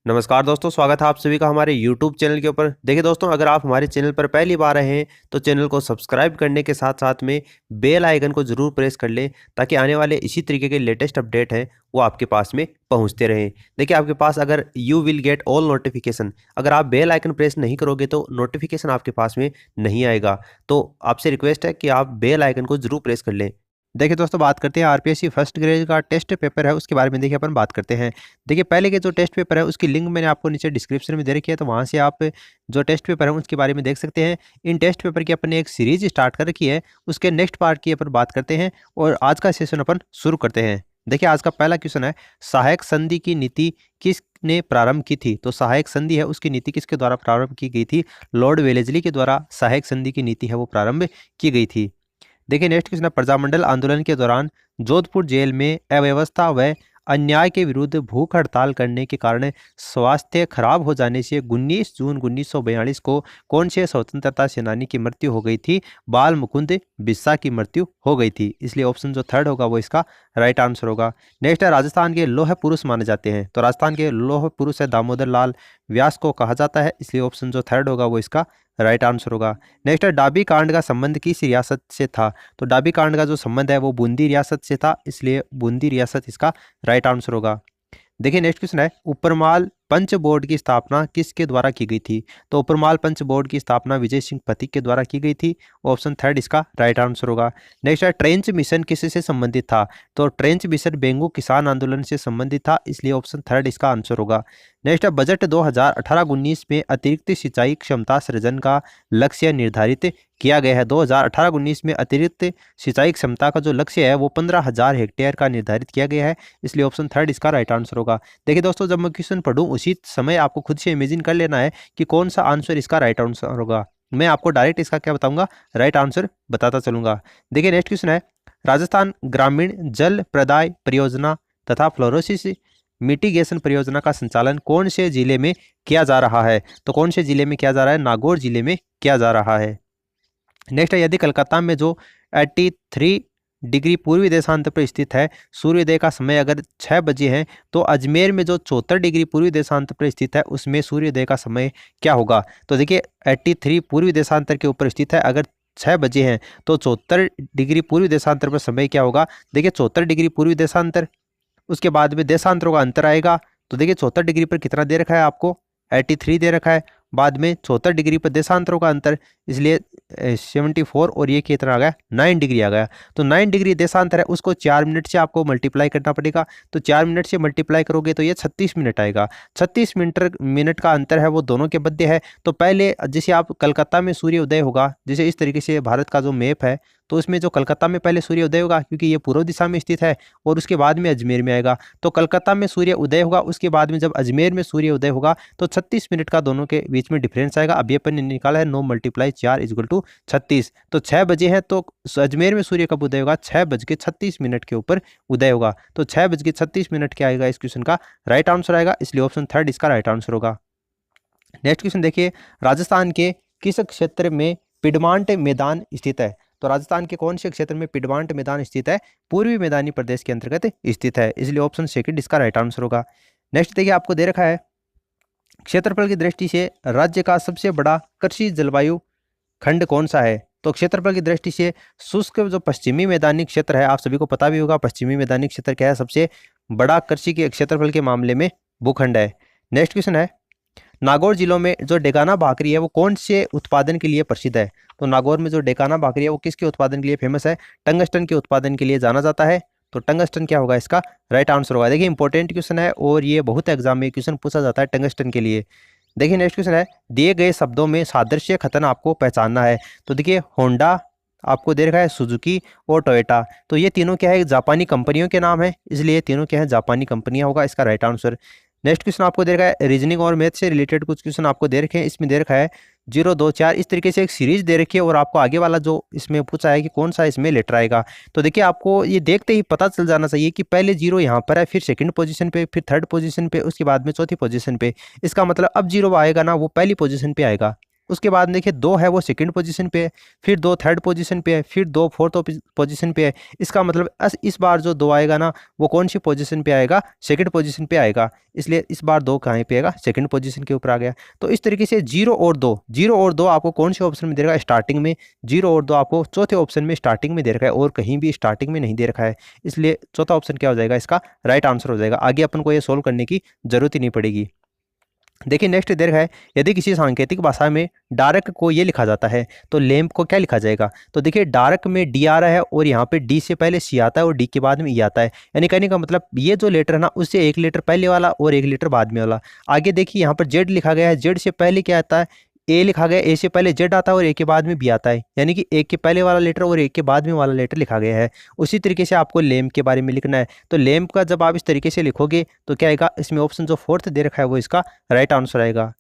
नमस्कार दोस्तों, स्वागत है आप सभी का हमारे YouTube चैनल के ऊपर। देखिए दोस्तों, अगर आप हमारे चैनल पर पहली बार आए हैं तो चैनल को सब्सक्राइब करने के साथ साथ में बेल आइकन को जरूर प्रेस कर लें, ताकि आने वाले इसी तरीके के लेटेस्ट अपडेट हैं वो आपके पास में पहुंचते रहें। देखिए, आपके पास अगर you will get all notification, अगर आप बेल आइकन प्रेस नहीं करोगे तो नोटिफिकेशन आपके पास में नहीं आएगा। तो आपसे रिक्वेस्ट है कि आप बेल आइकन को जरूर प्रेस कर लें। देखिए दोस्तों, बात करते हैं आरपीएससी फर्स्ट ग्रेड का टेस्ट पेपर है उसके बारे में। देखिए अपन बात करते हैं। देखिए, पहले के जो टेस्ट पेपर है उसकी लिंक मैंने आपको नीचे डिस्क्रिप्शन में दे रखी है, तो वहाँ से आप जो टेस्ट पेपर है उसके बारे में देख सकते हैं। इन टेस्ट पेपर की अपन ने एक सीरीज स्टार्ट कर रखी है, उसके नेक्स्ट पार्ट की अपन बात करते हैं और आज का सेशन अपन शुरू करते हैं। देखिए, आज का पहला क्वेश्चन है, सहायक संधि की नीति किसने प्रारंभ की थी? तो सहायक संधि है उसकी नीति किसके द्वारा प्रारंभ की गई थी? लॉर्ड वेलेस्ली के द्वारा सहायक संधि की नीति है वो प्रारंभ की गई थी। देखिए, नेक्स्ट क्वेश्चन है, प्रजामंडल आंदोलन के दौरान जोधपुर जेल में अव्यवस्था व अन्याय के विरुद्ध भूख हड़ताल करने के कारण स्वास्थ्य खराब हो जाने से 19 जून 1942 को कौन से स्वतंत्रता सेनानी की मृत्यु हो गई थी? बाल मुकुंद बिस्सा की मृत्यु हो गई थी। इसलिए ऑप्शन जो थर्ड होगा वो इसका राइट आंसर होगा। नेक्स्ट है, राजस्थान के लौह पुरुष माने जाते हैं, तो राजस्थान के लौह पुरुष है दामोदर लाल व्यास को कहा जाता है, इसलिए ऑप्शन जो थर्ड होगा वो इसका राइट आंसर होगा। नेक्स्ट है, डाबी कांड का संबंध किस रियासत से था? तो डाबी कांड का जो संबंध है वो बूंदी रियासत से था, इसलिए बूंदी रियासत इसका राइट आंसर होगा। देखिए, नेक्स्ट क्वेश्चन है, उपरमाल पंच बोर्ड की स्थापना किसके द्वारा की गई थी? तो उपरमाल पंच बोर्ड की स्थापना विजय सिंह पथिक के द्वारा की गई थी, ऑप्शन थर्ड इसका राइट आंसर होगा। नेक्स्ट है, ट्रेंच मिशन किससे संबंधित था? तो ट्रेंच मिशन बेंगू किसान आंदोलन से संबंधित था, इसलिए ऑप्शन थर्ड इसका आंसर होगा। नेक्स्ट है, बजट 2018-19 में अतिरिक्त सिंचाई क्षमता सृजन का लक्ष्य निर्धारित किया गया है। 2018-19 में अतिरिक्त सिंचाई क्षमता का जो लक्ष्य है वो 15,000 हेक्टेयर का निर्धारित किया गया है, इसलिए ऑप्शन थर्ड इसका राइट आंसर होगा। देखिए दोस्तों, जब मैं क्वेश्चन पढ़ूं उसी समय आपको खुद से इमेजिन कर लेना है कि कौन सा आंसर इसका राइट आंसर होगा। मैं आपको डायरेक्ट इसका क्या बताऊंगा, राइट आंसर बताता चलूंगा। देखिए, नेक्स्ट क्वेश्चन है, राजस्थान ग्रामीण जल प्रदाय परियोजना तथा फ्लोरोसिस मिटिगेशन परियोजना का संचालन कौन से जिले में किया जा रहा है? तो कौन से जिले में किया जा रहा है? नागौर जिले में किया जा रहा है। नेक्स्ट है, यदि कलकत्ता में जो 83 डिग्री पूर्वी देशांतर पर स्थित है सूर्योदय का समय अगर 6 बजे है, तो अजमेर में जो 74 डिग्री पूर्वी देशांतर पर स्थित है उसमें सूर्योदय का समय क्या होगा? तो देखिए, 83 पूर्वी देशांतर के ऊपर स्थित है, अगर 6 बजे हैं तो 74 डिग्री पूर्वी देशांतर पर समय क्या होगा? देखिए, 74 डिग्री पूर्वी देशांतर, उसके बाद में देशांतरों का अंतर आएगा। तो देखिए, 74 डिग्री पर कितना दे रखा है आपको? 83 दे रखा है, बाद में 74 डिग्री पर देशांतरों का अंतर, इसलिए 74 और ये कितना आ गया? 9 डिग्री आ गया। तो 9 डिग्री देशांतर है, उसको 4 मिनट से आपको मल्टीप्लाई करना पड़ेगा। तो 4 मिनट से मल्टीप्लाई करोगे तो ये 36 मिनट आएगा। 36 मिनट का अंतर है वो दोनों के मध्य है। तो पहले जैसे आप कलकत्ता में सूर्य उदय होगा, जैसे इस तरीके से भारत का जो मैप है, तो उसमें जो कलकत्ता में पहले सूर्य उदय होगा क्योंकि ये पूर्व दिशा में स्थित है, और उसके बाद में अजमेर में आएगा। तो कलकत्ता में सूर्य उदय होगा, उसके बाद में जब अजमेर में सूर्य उदय होगा तो 36 मिनट का दोनों के बीच में डिफरेंस आएगा। अभी अपन ने निकाला है 9 × 4 = 36। तो 6 बजे है तो अजमेर में सूर्य कब उदय होगा? 6:36 के ऊपर उदय होगा। तो 6:36 क्या आएगा? इस क्वेश्चन का राइट आंसर आएगा, इसलिए ऑप्शन थर्ड इसका राइट आंसर होगा। नेक्स्ट क्वेश्चन देखिए, राजस्थान के किस क्षेत्र में पिडमांट मैदान स्थित है? तो राजस्थान के कौन से क्षेत्र में पिडमांट मैदान स्थित है? पूर्वी मैदानी प्रदेश के अंतर्गत स्थित है, इसलिए ऑप्शन सेकंड इसका राइट आंसर होगा। नेक्स्ट देखिए, आपको दे रखा है, क्षेत्रफल की दृष्टि से राज्य का सबसे बड़ा कृषि जलवायु खंड कौन सा है? तो क्षेत्रफल की दृष्टि से शुष्क जो पश्चिमी मैदानी क्षेत्र है, आप सभी को पता भी होगा पश्चिमी मैदानी क्षेत्र क्या है, सबसे बड़ा कृषि के क्षेत्रफल के मामले में भूखंड है। नेक्स्ट क्वेश्चन है, नागौर जिलों में जो डेगाना भाकरी है वो कौन से उत्पादन के लिए प्रसिद्ध है? तो नागौर में जो डेगाना भाकरी है वो किसके उत्पादन के लिए फेमस है? टंगस्टन के उत्पादन के लिए जाना जाता है। तो टंगस्टन क्या होगा? इसका राइट आंसर होगा। देखिए, इंपॉर्टेंट क्वेश्चन है और ये बहुत एग्जाम में क्वेश्चन पूछा जाता है टंगस्टन के लिए। देखिए, नेक्स्ट क्वेश्चन है, दिए गए शब्दों में सादृश्य कथन आपको पहचानना है। तो देखिए, होंडा आपको दे रखा है, सुजुकी और टोयोटा, तो ये तीनों क्या है? जापानी कंपनियों के नाम है, इसलिए तीनों क्या है? जापानी कंपनियां होगा, इसका राइट आंसर। नेक्स्ट क्वेश्चन आपको दे रखा है, रीजनिंग और मैथ से रिलेटेड कुछ क्वेश्चन आपको दे रखे हैं। इसमें दे रखा है 0, 2, 4, इस तरीके से एक सीरीज दे रखी है और आपको आगे वाला जो इसमें पूछा है कि कौन सा इसमें लेटर आएगा। तो देखिए, आपको ये देखते ही पता चल जाना चाहिए कि पहले 0 यहाँ पर है, फिर सेकंड पोजीशन पे, फिर थर्ड पोजीशन पे, उसके बाद में चौथी पोजीशन पे। इसका मतलब अब 0 आएगा ना वो पहली पोजीशन पे आएगा। उसके बाद देखिए 2 है वो सेकंड पोजीशन पे है, फिर 2 थर्ड पोजीशन पे है, फिर 2 फोर्थ पोजीशन पे है। इसका मतलब इस बार जो 2 आएगा ना वो कौन सी पोजीशन पे आएगा, सेकंड पोजीशन पे आएगा। इसलिए इस बार 2 कहाँ पे आएगा, सेकंड पोजीशन के ऊपर आ गया। तो इस तरीके से 0 और 2 आपको कौन से ऑप्शन में दे रखा है, स्टार्टिंग में। 0 और 2 आपको चौथे ऑप्शन में स्टार्टिंग में दे रखा है और कहीं भी स्टार्टिंग में नहीं दे रखा है। इसलिए चौथा ऑप्शन क्या हो जाएगा, इसका राइट आंसर हो जाएगा। आगे अपन को ये सोल्व करने की जरूरत ही नहीं पड़ेगी। देखिए नेक्स्ट दे रखा है, यदि किसी सांकेतिक भाषा में डार्क को ये लिखा जाता है तो लैंप को क्या लिखा जाएगा। तो देखिए डार्क में डी आ रहा है और यहाँ पे डी से पहले सी आता है और डी के बाद में ई आता है। यानी कहने का मतलब ये जो लेटर है ना उससे एक लेटर पहले वाला और एक लेटर बाद में वाला। आगे देखिए यहाँ पर जेड लिखा गया है, जेड से पहले क्या आता है, ए लिखा गया, ए से पहले जेड आता है और ए के बाद में बी आता है। यानी कि एक के पहले वाला लेटर और एक के बाद में वाला लेटर लिखा गया है। उसी तरीके से आपको लैंप के बारे में लिखना है। तो लैंप का जब आप इस तरीके से लिखोगे तो क्या आएगा, इसमें ऑप्शन जो फोर्थ दे रखा है वो इसका राइट आंसर आएगा।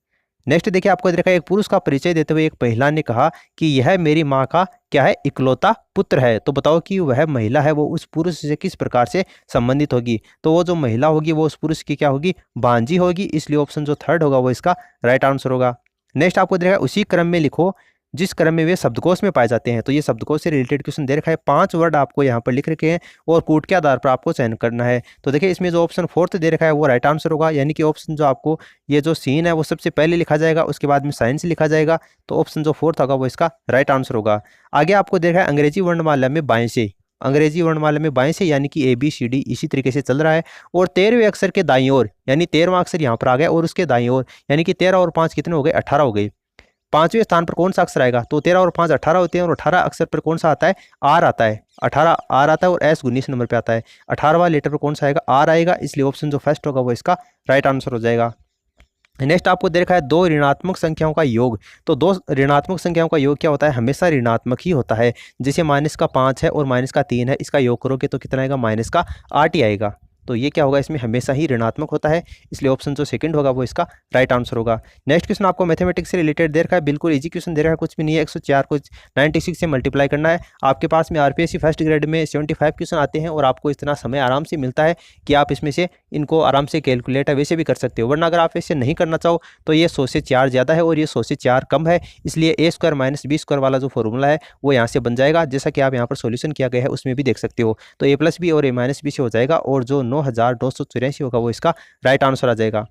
नेक्स्ट देखिए आपको दे रखा है, एक पुरुष का परिचय देते हुए एक महिला ने कहा कि यह मेरी माँ का क्या है, इकलौता पुत्र है। तो बताओ कि वह महिला है वो उस पुरुष से किस प्रकार से संबंधित होगी। तो वो जो महिला होगी वो उस पुरुष की क्या होगी, भांजी होगी। इसलिए ऑप्शन जो थर्ड होगा वो इसका राइट आंसर होगा। नेक्स्ट आपको दे रखा है, उसी क्रम में लिखो जिस क्रम में वे शब्दकोश में पाए जाते हैं। तो ये शब्दकोश से रिलेटेड क्वेश्चन दे रखा है, 5 वर्ड आपको यहाँ पर लिख रखे हैं और कोड के आधार पर आपको चयन करना है। तो देखिए इसमें जो ऑप्शन फोर्थ दे रखा है वो राइट आंसर होगा। यानी कि ऑप्शन जो आपको ये जो सीन है वो सबसे पहले लिखा जाएगा, उसके बाद में साइंस लिखा जाएगा। तो ऑप्शन जो फोर्थ होगा वो इसका राइट आंसर होगा। आगे आपको दे रखा है, अंग्रेजी वर्णमाला में बाएं से, अंग्रेजी वर्णमाला में बाएं से यानी कि ABCD इसी तरीके से चल रहा है। और 13वें अक्षर के दाईं ओर, यानी 13वां अक्षर यहाँ पर आ गया और उसके दाईं ओर, यानी कि 13 और 5 कितने हो गए, 18 हो गए। 5वें स्थान पर कौन सा अक्षर आएगा, तो 13 और 5 18 होते हैं और 18 अक्षर पर कौन सा आता है, आर आता है। 18 आर आता है और एस 19 नंबर पे आता है। 18वां लेटर पर कौन सा आएगा, आर आएगा। इसलिए ऑप्शन जो फर्स्ट होगा वो इसका राइट आंसर हो जाएगा। नेक्स्ट आपको दे रखा है, 2 ऋणात्मक संख्याओं का योग। तो 2 ऋणात्मक संख्याओं का योग क्या होता है, हमेशा ऋणात्मक ही होता है। जैसे -5 है और -3 है, इसका योग करोगे तो कितना आएगा, -8 ही आएगा। तो ये क्या होगा, इसमें हमेशा ही ऋणात्मक होता है। इसलिए ऑप्शन जो सेकंड होगा वो इसका राइट आंसर होगा। नेक्स्ट क्वेश्चन आपको मैथमेटिक्स से रिलेटेड दे रखा है, बिल्कुल इजी क्वेश्चन दे रखा है, कुछ भी नहीं है। 104 को 96 से मल्टीप्लाई करना है। आपके पास में RPSC फर्स्ट ग्रेड में 75 क्वेश्चन आते हैं और आपको इतना समय आराम से मिलता है कि आप इसमें से इनको आराम से कैलकुलेट वैसे भी कर सकते हो। वरना अगर आप ऐसे नहीं करना चाहो तो ये 100 से 4 ज़्यादा है और ये 100 से 4 कम है। इसलिए A² - B² वाला जो फॉर्मूला है वो यहाँ से बन जाएगा, जैसा कि आप यहाँ पर सोल्यूशन किया गया है उसमें भी देख सकते हो। तो A+B और A-B से हो जाएगा और जो 9284 होगा वो इसका राइट आंसर आ जाएगा।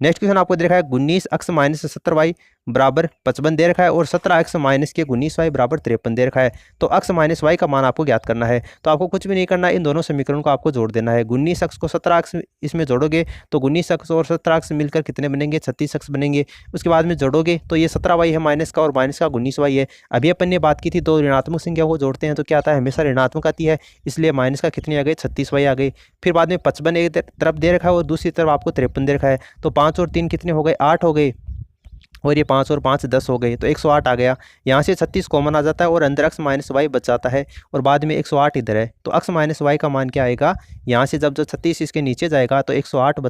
नेक्स्ट क्वेश्चन आपको दे रखा है, 19x - 17y बराबर 55 दे रखा है और 17x - के 19y बराबर 53 दे रखा है। तो x - y का मान आपको ज्ञात करना है। तो आपको कुछ भी नहीं करना है, इन दोनों समीकरणों को आपको जोड़ देना है। 19x को 17x इसमें जोड़ोगे तो 19x और 17x मिलकर कितने बनेंगे, 36x बनेंगे। उसके बाद में जोड़ोगे तो ये 17y है माइनस का और माइनस का 19y है। अभी अपन ने बात की थी, 2 ऋणात्मक संख्या को जोड़ते हैं तो क्या आता है, हमेशा ऋणात्मक आती है। इसलिए माइनस का कितनी आ गई, 36y आ गई। फिर बाद में 55 एक तरफ दे रखा है और दूसरी तरफ आपको 53 दे रखा है। तो 5 और 3 कितने हो गए, 8 हो गए और ये 5 और 5 10 हो गए। तो 108 आ गया। यहाँ से 36 कॉमन आ जाता है और अंदर x - y बच जाता है और बाद में 108 इधर है। तो x - y का मान क्या आएगा, यहाँ से जब 36 इसके नीचे जाएगा तो 108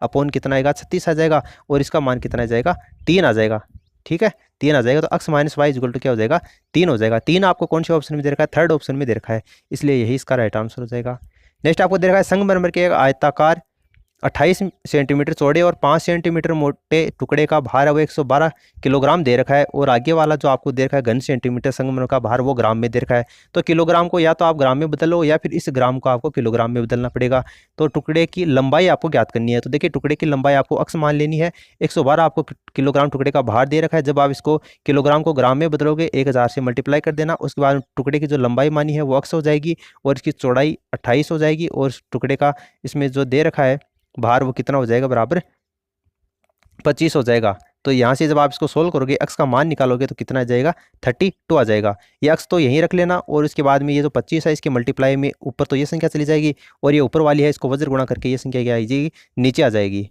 अपॉन कितना आएगा, 36 आ जाएगा और इसका मान कितना आ जाएगा, 3 आ जाएगा। ठीक है, 3 आ जाएगा। तो x - y इक्वल टू क्या हो जाएगा, 3 हो जाएगा। 3 आपको कौन से ऑप्शन में दे रखा है, थर्ड ऑप्शन में दे रखा है। इसलिए यही इसका राइट आंसर हो जाएगा। नेक्स्ट आपको दे रखा है, संगमरमर के एक आयताकार 28 सेंटीमीटर चौड़े और 5 सेंटीमीटर मोटे टुकड़े का भार है वो 112 किलोग्राम दे रखा है और आगे वाला जो आपको दे रखा है घन सेंटीमीटर संगमरमर का भार वो ग्राम में दे रखा है। तो किलोग्राम को या तो आप ग्राम में बदलो या फिर इस ग्राम को आपको किलोग्राम में बदलना पड़ेगा। तो टुकड़े की लंबाई आपको ज्ञात करनी है। तो देखिए टुकड़े की लंबाई आपको x मान लेनी है, 112 आपको किलोग्राम टुकड़े का भार दे रखा है। जब आप इसको किलोग्राम को ग्राम में बदलोगे 1000 से मल्टीप्लाई कर देना। उसके बाद टुकड़े की जो लंबाई मानी है वो x हो जाएगी और इसकी चौड़ाई 28 हो जाएगी और टुकड़े का इसमें जो दे रखा है भार वो कितना हो जाएगा, बराबर 25 हो जाएगा। तो यहाँ से जब आप इसको सोल्व करोगे x का मान निकालोगे तो कितना आ जाएगा, 32 आ जाएगा। ये x तो यहीं रख लेना और उसके बाद में ये जो 25 है इसके मल्टीप्लाई में ऊपर तो ये संख्या चली जाएगी और ये ऊपर वाली है इसको वज्र गुणा करके ये संख्या क्या आ जाएगी, नीचे आ जाएगी।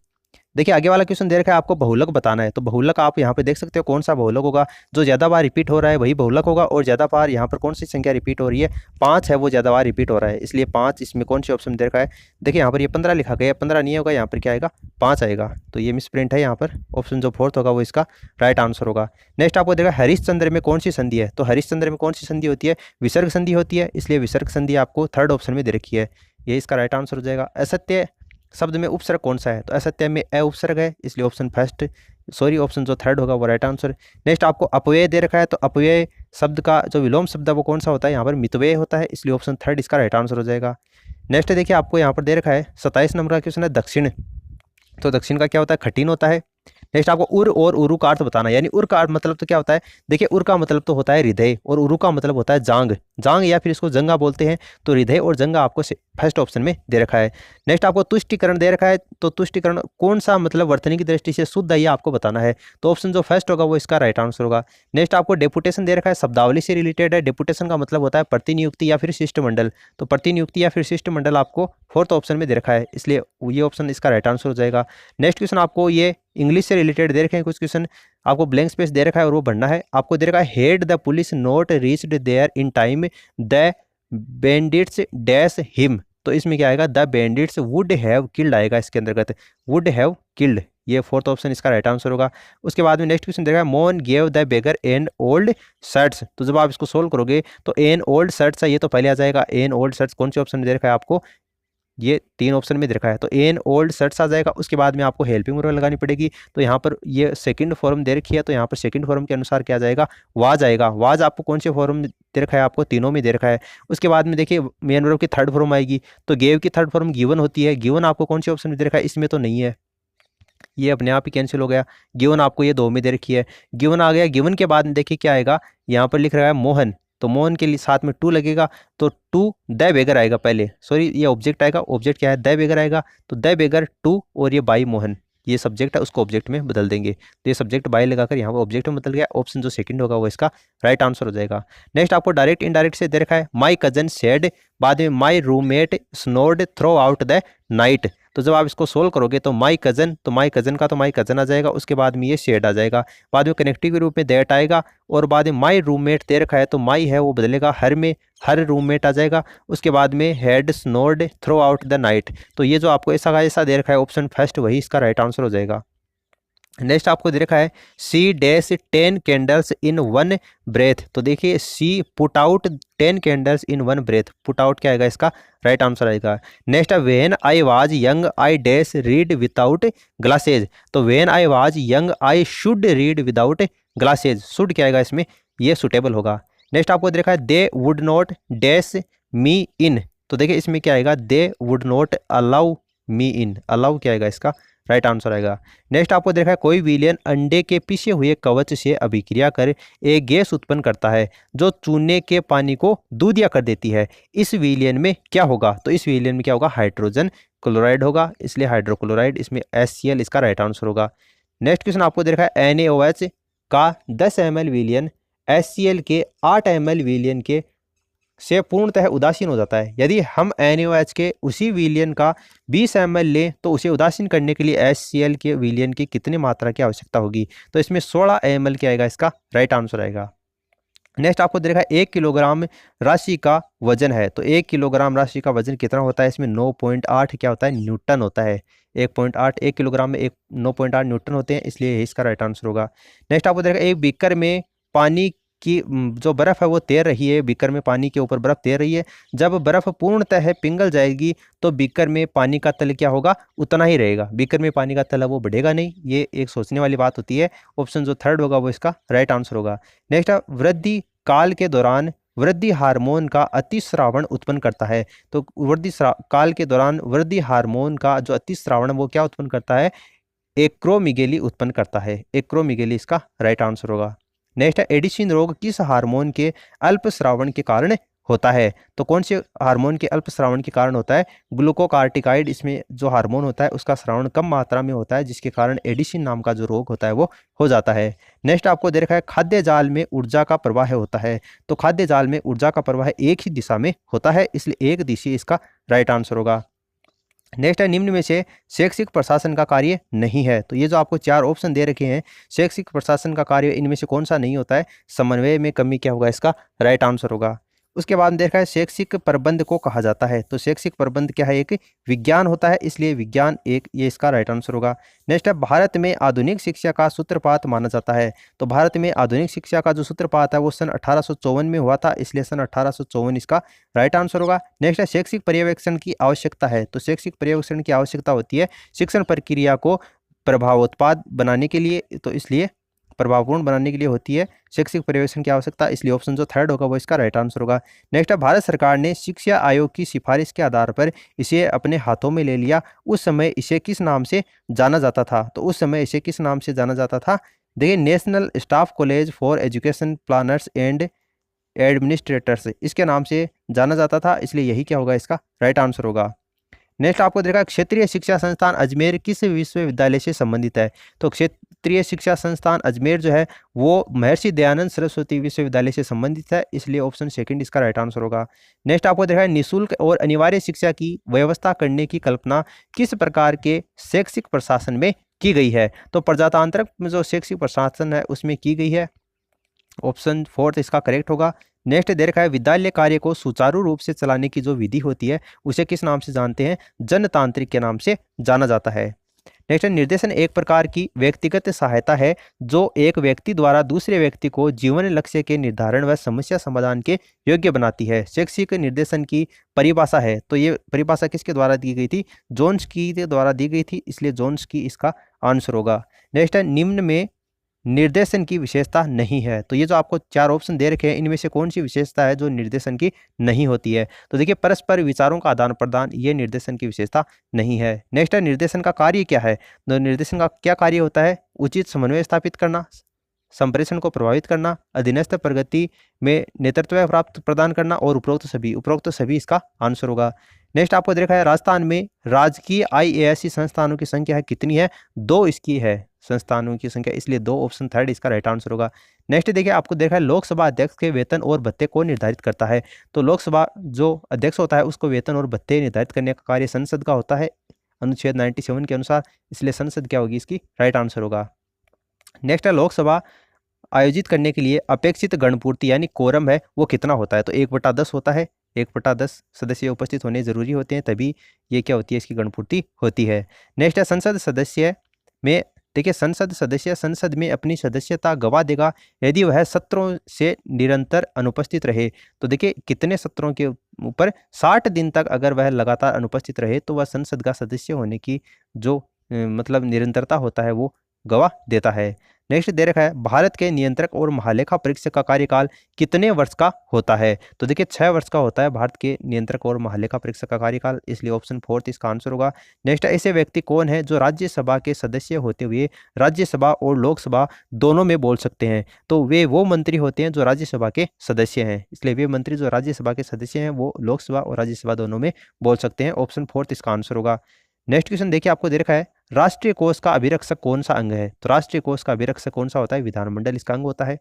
देखिए आगे वाला क्वेश्चन दे रखा है, आपको बहुलक बताना है। तो बहुलक आप यहाँ पे देख सकते हो कौन सा बहुलक होगा, जो ज़्यादा बार रिपीट हो रहा है वही बहुलक होगा। और ज़्यादा बार यहाँ पर कौन सी संख्या रिपीट हो रही है, 5 है वो ज़्यादा बार रिपीट हो रहा है। इसलिए 5 इसमें कौन सी ऑप्शन दे रखा है, देखिए यहाँ पर ये 15 लिखा गया, 15 नहीं होगा, यहाँ पर क्या आएगा, 5 आएगा। तो ये मिस प्रिंट है यहाँ पर, ऑप्शन जो फोर्थ होगा वो इसका राइट आंसर होगा। नेक्स्ट आपको देखा हरिश्चंद्र में कौन सी संधि है। तो हरिश्चंद्र में कौन सी संधि होती है, विसर्ग संधि होती है। इसलिए विसर्ग संधि आपको थर्ड ऑप्शन में दे रखी है, ये इसका राइट आंसर हो जाएगा। असत्य शब्द में उपसर्ग कौन सा है, तो असत्य में अ उपसर्ग है, इसलिए ऑप्शन फर्स्ट, सॉरी ऑप्शन जो थर्ड होगा वो राइट आंसर। नेक्स्ट आपको अपव्यय दे रखा है, तो अपव्यय शब्द का जो विलोम शब्द है वो कौन सा होता है, यहाँ पर मितव्यय होता है, इसलिए ऑप्शन थर्ड इसका राइट आंसर हो जाएगा। नेक्स्ट देखिए आपको यहाँ पर दे रखा है 27 नंबर का क्वेश्चन है दक्षिण, तो दक्षिण का क्या होता है, खटीन होता है। नेक्स्ट आपको उर और उरु का अर्थ बताना है, यानी उर का अर्थ मतलब तो क्या होता है, देखिए उर का मतलब तो होता है हृदय और उरु का मतलब होता है जांग, जांग या फिर इसको जंगा बोलते हैं, तो हृदय और जंगा आपको फर्स्ट ऑप्शन में दे रखा है। नेक्स्ट आपको तुष्टिकरण दे रखा है, तो तुष्टिकरण कौन सा मतलब वर्तनी की दृष्टि से शुद्ध है ये आपको बताना है, तो ऑप्शन जो फर्स्ट होगा वो इसका राइट आंसर होगा। नेक्स्ट आपको डेपुटेशन दे रखा है, शब्दावली से रिलेटेड है, डेपुटेशन का मतलब होता है प्रतिनियुक्ति या फिर शिष्टमंडल, तो प्रतिनियुक्ति या फिर शिष्टमंडल आपको फोर्थ ऑप्शन में दे रखा है, इसलिए ये ऑप्शन इसका राइट आंसर हो जाएगा। नेक्स्ट क्वेश्चन आपको ये इंग्लिश से रिलेटेड दे रखे हैं, कुछ क्वेश्चन आपको ब्लैंक स्पेस दे रखा है और वो भरना है। आपको दे रखा है had the police not reached there in time the bandits dash him, तो इसमें क्या आएगा, the bandits would have killed आएगा, इसके अंतर्गत वुड हैव किल्ड, ये फोर्थ ऑप्शन इसका राइट आंसर होगा। उसके बाद में नेक्स्ट क्वेश्चन देखा है Mohan gave the beggar an old shirts, तो जब आप इसको सोल्व करोगे तो एन ओल्ड शर्ट्स है, ये तो पहले आ जाएगा, एन ओल्ड शर्ट्स कौन से ऑप्शन में दे रखा है आपको, ये 3 ऑप्शन में दे रखा है, तो एन ओल्ड शर्ट्स आ जाएगा। उसके बाद में आपको हेल्पिंग वर्ब लगानी पड़ेगी, तो यहाँ पर ये सेकंड फॉर्म दे रखी है, तो यहाँ पर सेकंड फॉर्म के अनुसार क्या जाएगा, वाज आएगा। वाज आपको कौन से फॉर्म दे रखा है, आपको तीनों में दे रखा है। उसके बाद में देखिए मेन वर्ब की थर्ड फॉर्म आएगी, तो गेव की थर्ड फॉर्म गिवन होती है, गिवन आपको कौन से ऑप्शन में दे रखा है, इसमें तो नहीं है, ये अपने आप ही कैंसिल हो गया। गिवन आपको ये 2 में दे रखी है, गिवन आ गया। गिवन के बाद में देखिए क्या आएगा, यहाँ पर लिख रहा है मोहन, तो मोहन के लिए साथ में टू लगेगा, तो टू द बेगर आएगा पहले, सॉरी ये ऑब्जेक्ट आएगा, ऑब्जेक्ट क्या है, द बेगर आएगा, तो द बेगर टू और ये बाई मोहन, ये सब्जेक्ट है उसको ऑब्जेक्ट में बदल देंगे, तो ये सब्जेक्ट बाई लगाकर यहाँ पर ऑब्जेक्ट में बदल गया, ऑप्शन जो सेकंड होगा वो इसका राइट आंसर हो जाएगा। नेक्स्ट आपको डायरेक्ट इनडायरेक्ट से दे रखा है माई कजन सेड, बाद में my roommate snored throughout the night, तो जब आप इसको सोल्व करोगे तो माई कजन, तो माई कजन का तो माई कजन आ जाएगा, उसके बाद में ये शेड आ जाएगा, बाद में कनेक्टिव के रूप में दैट आएगा, और बाद में माई रूममेट दे रखा है, तो माई है वो बदलेगा हर में, हर रूममेट आ जाएगा। उसके बाद में he'd snored throughout the night, तो ये जो आपको ऐसा का ऐसा दे रखा है ऑप्शन फर्स्ट वही इसका राइट आंसर हो जाएगा। नेक्स्ट आपको दे रखा है she dash 10 candles in one breath, तो देखिए she put out 10 candles in one breath, put out क्या आएगा, इसका राइट आंसर आएगा। नेक्स्ट है when I was young I dash read without glasses, तो when I was young I should read without glasses, should क्या आएगा इसमें, ये सुटेबल होगा। नेक्स्ट आपको दे रखा है they would not dash me in, तो देखिए इसमें क्या आएगा, they would not allow me in, allow क्या आएगा, इसका राइट आंसर आएगा। नेक्स्ट आपको देखा है कोई विलयन अंडे के पिसे हुए कवच से अभिक्रिया कर एक गैस उत्पन्न करता है जो चूने के पानी को दूधिया कर देती है, इस विलयन में क्या होगा, तो इस विलयन में क्या होगा, हाइड्रोजन क्लोराइड होगा, इसलिए हाइड्रोक्लोराइड, इसमें HCl इसका राइट आंसर होगा। नेक्स्ट क्वेश्चन आपको देखा है NaOH का 10 ml विलयन HCl के 8 ml विलयन के से पूर्णतः उदासीन हो जाता है, यदि हम NaOH के उसी विलयन का 20 ml लें तो उसे उदासीन करने के लिए HCl के विलयन की कितनी मात्रा की आवश्यकता होगी, तो इसमें 16 ml क्या आएगा, इसका राइट आंसर आएगा। नेक्स्ट आपको देखा 1 किलोग्राम राशि का वजन है, तो 1 किलोग्राम राशि का वजन कितना होता है, इसमें 9.8 क्या होता है, न्यूटन होता है। 1 किलोग्राम में 9.8 न्यूटन होते हैं, इसलिए इसका राइट आंसर होगा। नेक्स्ट आपको देखा एक बीकर में पानी की जो बर्फ़ है वो तैर रही है, बीकर में पानी के ऊपर बर्फ़ तैर रही है, जब बर्फ़ पूर्णतः पिघल जाएगी तो बीकर में पानी का तल क्या होगा, उतना ही रहेगा, बीकर में पानी का तल है वो बढ़ेगा नहीं, ये एक सोचने वाली बात होती है, ऑप्शन जो थर्ड होगा वो इसका राइट आंसर होगा। नेक्स्ट वृद्धि काल के दौरान वृद्धि हार्मोन का अतिस्रावण उत्पन्न करता है, तो वृद्धि काल के दौरान वृद्धि हार्मोन का जो अतिस्रावण वो क्या उत्पन्न करता है, एक्रोमिगेली उत्पन्न करता है, एक्रोमिगेली इसका राइट आंसर होगा। नेक्स्ट है एडिशन रोग किस हार्मोन के अल्पस्रावण के कारण होता है, तो कौन से हार्मोन के अल्पस्रावण के कारण होता है, ग्लूकोकार्टिकाइड, इसमें जो हार्मोन होता है उसका स्रावण कम मात्रा में होता है जिसके कारण एडिशन नाम का जो रोग होता है वो हो जाता है। नेक्स्ट आपको दे रखा है खाद्य जाल में ऊर्जा का प्रवाह होता है, तो खाद्य जाल में ऊर्जा का प्रवाह एक ही दिशा में होता है, इसलिए एक दिशा इसका राइट आंसर होगा। नेक्स्ट है निम्न में से शैक्षिक प्रशासन का कार्य नहीं है, तो ये जो आपको 4 ऑप्शन दे रखे हैं शैक्षिक प्रशासन का कार्य इनमें से कौन सा नहीं होता है, समन्वय में कमी क्या होगा, इसका राइट आंसर होगा। उसके बाद देखा है शैक्षिक प्रबंध को कहा जाता है, तो शैक्षिक प्रबंध क्या है, एक विज्ञान होता है, इसलिए विज्ञान एक ये इसका राइट आंसर होगा। नेक्स्ट है भारत में आधुनिक शिक्षा का सूत्रपात माना जाता है, तो भारत में आधुनिक शिक्षा का जो सूत्रपात है वो सन 1854 में हुआ था, इसलिए सन 1854 इसका राइट आंसर होगा। नेक्स्ट है शैक्षिक पर्यवेक्षण की आवश्यकता है, तो शैक्षिक पर्यवेक्षण की आवश्यकता होती है शिक्षण प्रक्रिया को प्रभावोत्पाद बनाने के लिए, तो इसलिए प्रभावपूर्ण बनाने के लिए होती है शैक्षिक पर्यवेक्षण की आवश्यकता, इसलिए ऑप्शन जो थर्ड होगा वो इसका राइट आंसर होगा। नेक्स्ट है भारत सरकार ने शिक्षा आयोग की सिफारिश के आधार पर इसे अपने हाथों में ले लिया, उस समय इसे किस नाम से जाना जाता था, तो उस समय इसे किस नाम से जाना जाता था, देखिए national staff college for education planners and administrators, इसके नाम से जाना जाता था, इसलिए यही क्या होगा, इसका राइट आंसर होगा। नेक्स्ट आपको देखा क्षेत्रीय शिक्षा संस्थान अजमेर किस विश्वविद्यालय से संबंधित है, तो क्षेत्रीय शिक्षा संस्थान अजमेर जो है वो महर्षि दयानंद सरस्वती विश्वविद्यालय से संबंधित है, इसलिए ऑप्शन सेकंड इसका राइट आंसर होगा। नेक्स्ट आपको देखा है निःशुल्क और अनिवार्य शिक्षा की व्यवस्था करने की कल्पना किस प्रकार के शैक्षिक प्रशासन में की गई है, तो प्रजातांत्रिक में जो शैक्षिक प्रशासन है उसमें की गई है, ऑप्शन फोर्थ इसका करेक्ट होगा। नेक्स्ट दे रखा है विद्यालय कार्य को सुचारू रूप से चलाने की जो विधि होती है उसे किस नाम से जानते हैं, जनतांत्रिक के नाम से जाना जाता है। नेक्स्ट निर्देशन एक प्रकार की व्यक्तिगत सहायता है जो एक व्यक्ति द्वारा दूसरे व्यक्ति को जीवन लक्ष्य के निर्धारण व समस्या समाधान के योग्य बनाती है, शैक्षिक निर्देशन की परिभाषा है, तो ये परिभाषा किसके द्वारा दी गई थी, जोन्स की द्वारा दी गई थी, इसलिए जोन्स की इसका आंसर होगा। नेक्स्ट है निम्न में निर्देशन की विशेषता नहीं है, तो ये जो आपको चार ऑप्शन दे रखे हैं इनमें से कौन सी विशेषता है जो निर्देशन की नहीं होती है, तो देखिए परस्पर विचारों का आदान प्रदान ये निर्देशन की विशेषता नहीं है। नेक्स्ट है निर्देशन का कार्य क्या है, तो निर्देशन का क्या कार्य होता है, उचित समन्वय स्थापित करना, संप्रेषण को प्रभावित करना, अधीनस्थ प्रगति में नेतृत्व प्राप्त प्रदान करना और उपरोक्त सभी इसका आंसर होगा। नेक्स्ट आपको देखा है राजस्थान में राजकीय IAS संस्थानों की संख्या है कितनी है, 2 इसकी है संस्थानों की संख्या, इसलिए 2 ऑप्शन थर्ड इसका राइट आंसर होगा। नेक्स्ट देखिए आपको देखा है लोकसभा अध्यक्ष के वेतन और भत्ते को निर्धारित करता है, तो लोकसभा जो अध्यक्ष होता है उसको वेतन और भत्ते निर्धारित करने का कार्य संसद का होता है अनुच्छेद 97 के अनुसार, इसलिए संसद क्या होगी, इसकी राइट आंसर होगा। नेक्स्ट है लोकसभा आयोजित करने के लिए अपेक्षित गणपूर्ति यानी कोरम है वो कितना होता है, तो 1/10 होता है, 1/10 सदस्य उपस्थित होने जरूरी होते हैं तभी ये क्या होती है, इसकी गणपूर्ति होती है। नेक्स्ट है संसद सदस्य में, देखिए संसद सदस्य संसद में अपनी सदस्यता गवा देगा यदि वह सत्रों से निरंतर अनुपस्थित रहे, तो देखिए कितने सत्रों के ऊपर, 60 दिन तक अगर वह लगातार अनुपस्थित रहे तो वह संसद का सदस्य होने की जो मतलब निरंतरता होता है वो गवा देता है। नेक्स्ट दे रखा है भारत के नियंत्रक और महालेखा परीक्षक का कार्यकाल कितने वर्ष का होता है, तो देखिए 6 वर्ष का होता है भारत के नियंत्रक और महालेखा परीक्षक का कार्यकाल, इसलिए ऑप्शन फोर्थ इसका आंसर होगा। नेक्स्ट ऐसे व्यक्ति कौन है जो राज्यसभा के सदस्य होते हुए राज्यसभा और लोकसभा दोनों में बोल सकते हैं, तो वे वो मंत्री होते हैं जो राज्यसभा के सदस्य हैं, इसलिए वे मंत्री जो राज्यसभा के सदस्य हैं वो लोकसभा और राज्यसभा दोनों में बोल सकते हैं, ऑप्शन फोर्थ इसका आंसर होगा। नेक्स्ट क्वेश्चन देखिए आपको दे रखा है राष्ट्रीय कोष का अभिरक्षक कौन सा अंग है, तो राष्ट्रीय कोष का अभिरक्षक कौन सा होता है, विधानमंडल इसका अंग होता है।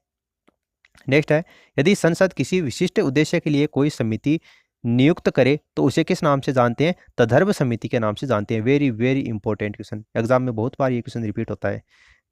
नेक्स्ट है यदि संसद किसी विशिष्ट उद्देश्य के लिए कोई समिति नियुक्त करे तो उसे किस नाम से जानते हैं, तदर्भ समिति के नाम से जानते हैं। Very very important question, exam में बहुत बार ये क्वेश्चन रिपीट होता है।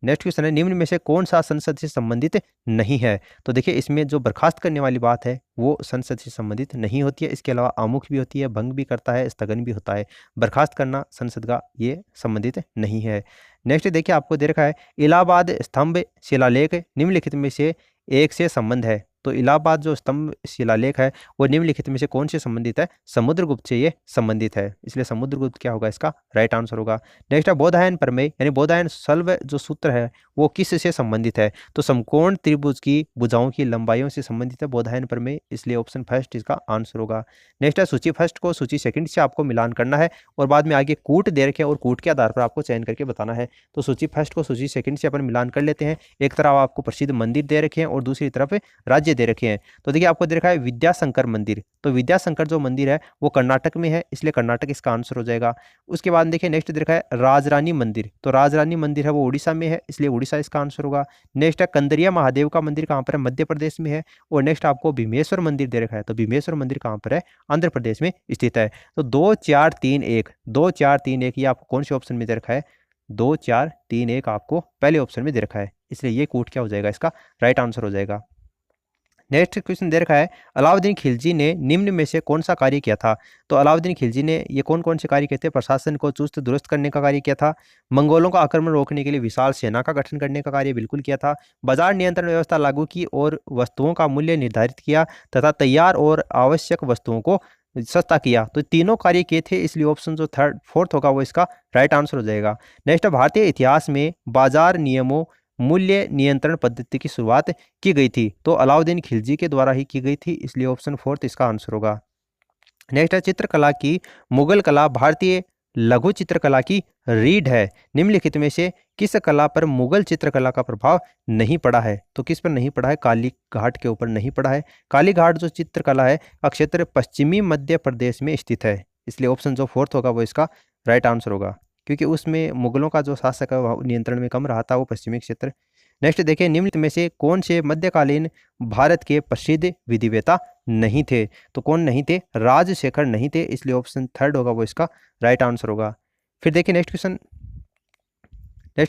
नेक्स्ट क्वेश्चन है निम्न में से कौन सा संसद से संबंधित नहीं है, तो देखिए इसमें जो बर्खास्त करने वाली बात है वो संसद से संबंधित नहीं होती है, इसके अलावा आमुख भी होती है, भंग भी करता है, स्थगन भी होता है, बर्खास्त करना संसद का ये संबंधित नहीं है। नेक्स्ट देखिए आपको दे रखा है इलाहाबाद स्तंभ शिलालेख निम्नलिखित में से एक से संबंध है, तो इलाहाबाद जो स्तंभ शिलालेख है वो निम्नलिखित में से कौन से संबंधित है, समुद्रगुप्त से ये संबंधित है, इसलिए समुद्रगुप्त क्या होगा, इसका राइट आंसर होगा। नेक्स्ट है बोधायन प्रमेय यानी बोधायन सल्व जो सूत्र है वो किस से संबंधित है, तो समकोण त्रिभुज की भुजाओं की लंबाइयों से संबंधित है बोधायन प्रमेय, इसलिए ऑप्शन फर्स्ट इसका आंसर होगा। नेक्स्ट है सूची फर्स्ट को सूची सेकंड से आपको मिलान करना है और बाद में आगे कूट दे रखे और कूट के आधार पर आपको चयन करके बताना है, तो सूची फर्स्ट को सूची सेकंड से अपन मिलान कर लेते हैं। एक तरफ आपको प्रसिद्ध मंदिर दे रखे हैं और दूसरी तरफ राज्य दे रखे हैं, तो देखिए आपको दे रखा है विद्याशंकर मंदिर, तो विद्याशंकर जो मंदिर है वो कर्नाटक में है, इसलिए कर्नाटक इसका आंसर हो जाएगा। उसके बाद देखिए नेक्स्ट दे रखा है राजरानी मंदिर, तो राजरानी मंदिर है वो उड़ीसा में है, इसलिए उड़ीसा इसका आंसर होगा। नेक्स्ट है कंदरिया महादेव का मंदिर कहाँ पर है, मध्य प्रदेश में है। और नेक्स्ट आपको भीमेश्वर मंदिर दे रखा है, तो भीमेश्वर मंदिर कहाँ पर है, आंध्र प्रदेश में स्थित है। तो 2 4 3 1 2 4 3 1 ये आपको कौन से ऑप्शन में दे रखा है, 2 4 3 1 आपको पहले ऑप्शन में दे रखा है, इसलिए ये कूट क्या हो जाएगा, इसका राइट आंसर हो जाएगा। नेक्स्ट क्वेश्चन दे रखा है, अलाउद्दीन खिलजी ने निम्न में से कौन सा कार्य किया था। तो अलाउद्दीन खिलजी ने ये कौन कौन से कार्य किए थे। प्रशासन को चुस्त दुरुस्त करने का कार्य किया था, मंगोलों का आक्रमण रोकने के लिए विशाल सेना का गठन करने का कार्य बिल्कुल किया था, बाजार नियंत्रण व्यवस्था लागू की और वस्तुओं का मूल्य निर्धारित किया, तथा तैयार और आवश्यक वस्तुओं को सस्ता किया। तो तीनों कार्य किए थे, इसलिए ऑप्शन जो थर्ड फोर्थ होगा वो इसका राइट आंसर हो जाएगा। नेक्स्ट, भारतीय इतिहास में बाजार नियमों मूल्य नियंत्रण पद्धति की शुरुआत की गई थी। तो अलाउद्दीन खिलजी के द्वारा ही की गई थी, इसलिए ऑप्शन फोर्थ इसका आंसर होगा। नेक्स्ट है, चित्रकला की मुगल कला भारतीय लघु चित्रकला की रीढ़ है। निम्नलिखित में से किस कला पर मुगल चित्रकला का प्रभाव नहीं पड़ा है। तो किस पर नहीं पड़ा है, काली घाट के ऊपर नहीं पड़ा है। काली घाट जो चित्रकला है का क्षेत्र पश्चिमी मध्य प्रदेश में स्थित है, इसलिए ऑप्शन जो फोर्थ होगा वो इसका राइट आंसर होगा, क्योंकि उसमें मुगलों का जो शासक है वह नियंत्रण में कम रहा था, वो पश्चिमी क्षेत्र। नेक्स्ट देखिए, निम्नलिखित में से कौन से मध्यकालीन भारत के प्रसिद्ध विधिवेता नहीं थे। तो कौन नहीं थे, राजशेखर नहीं थे, इसलिए ऑप्शन थर्ड होगा वो इसका राइट आंसर होगा। फिर देखिए नेक्स्ट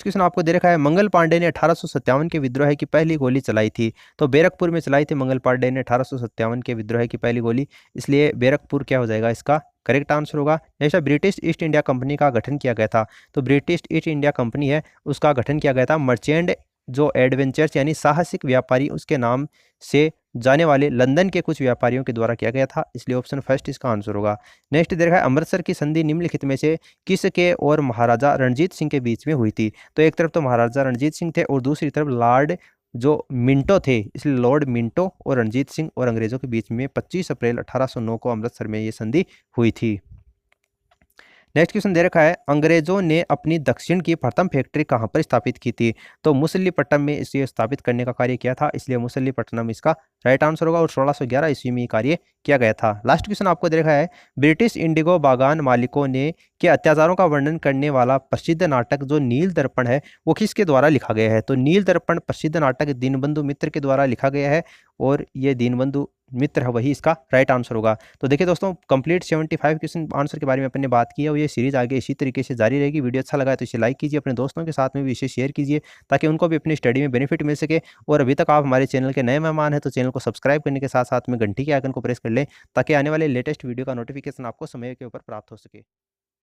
क्वेश्चन आपको दे रखा है, मंगल पांडे ने 1857 के विद्रोह की पहली गोली चलाई थी। तो बैरकपुर में चलाई थी मंगल पांडे ने 1857 के विद्रोह की पहली गोली, इसलिए बैरकपुर क्या हो जाएगा, इसका करेक्ट आंसर होगा। Next, British east India company का गठन किया गया था। तो ब्रिटिश ईस्ट इंडिया कंपनी है उसका गठन किया गया था मर्चेंट जो एडवेंचर्स यानी साहसिक व्यापारी उसके नाम से जाने वाले लंदन के कुछ व्यापारियों के द्वारा किया गया था, इसलिए ऑप्शन फर्स्ट इसका आंसर होगा। नेक्स्ट दे रखा है, अमृतसर की संधि निम्नलिखित में से किसके और महाराजा रणजीत सिंह के बीच में हुई थी। तो एक तरफ तो महाराजा रणजीत सिंह थे और दूसरी तरफ लॉर्ड जो मिंटो थे, इसलिए लॉर्ड मिंटो और रणजीत सिंह और अंग्रेजों के बीच में 25 अप्रैल 1809 को अमृतसर में ये संधि हुई थी। नेक्स्ट क्वेश्चन दे रखा है, अंग्रेजों ने अपनी दक्षिण की प्रथम फैक्ट्री कहां पर स्थापित की थी। तो मुसल्लीपट्टनम में इसे स्थापित करने का कार्य किया था, इसलिए मुसल्लीपट्टनम इसका राइट आंसर होगा और 1611 ईस्वी में कार्य किया गया था। लास्ट क्वेश्चन आपको दे रखा है, ब्रिटिश इंडिगो बागान मालिकों ने के अत्याचारों का वर्णन करने वाला प्रसिद्ध नाटक जो नील दर्पण है वो किसके द्वारा लिखा गया है। तो नील दर्पण प्रसिद्ध नाटक दीनबंधु मित्र के द्वारा लिखा गया है और ये दीनबंधु मित्र है वही इसका राइट आंसर होगा। तो देखिए दोस्तों, कंप्लीट 75 क्वेश्चन आंसर के बारे में अपन ने बात की है और ये सीरीज आगे इसी तरीके से जारी रहेगी। वीडियो अच्छा लगा है तो इसे लाइक कीजिए, अपने दोस्तों के साथ में भी इसे शेयर कीजिए ताकि उनको भी अपनी स्टडी में बेनिफिट मिल सके। और अभी तक आप हमारे चैनल के नए मेहमान हैं तो चैनल को सब्सक्राइब करने के साथ साथ में घंटी के आइकन को प्रेस कर लें ताकि आने वाले लेटेस्ट वीडियो का नोटिफिकेशन आपको समय के ऊपर प्राप्त हो सके।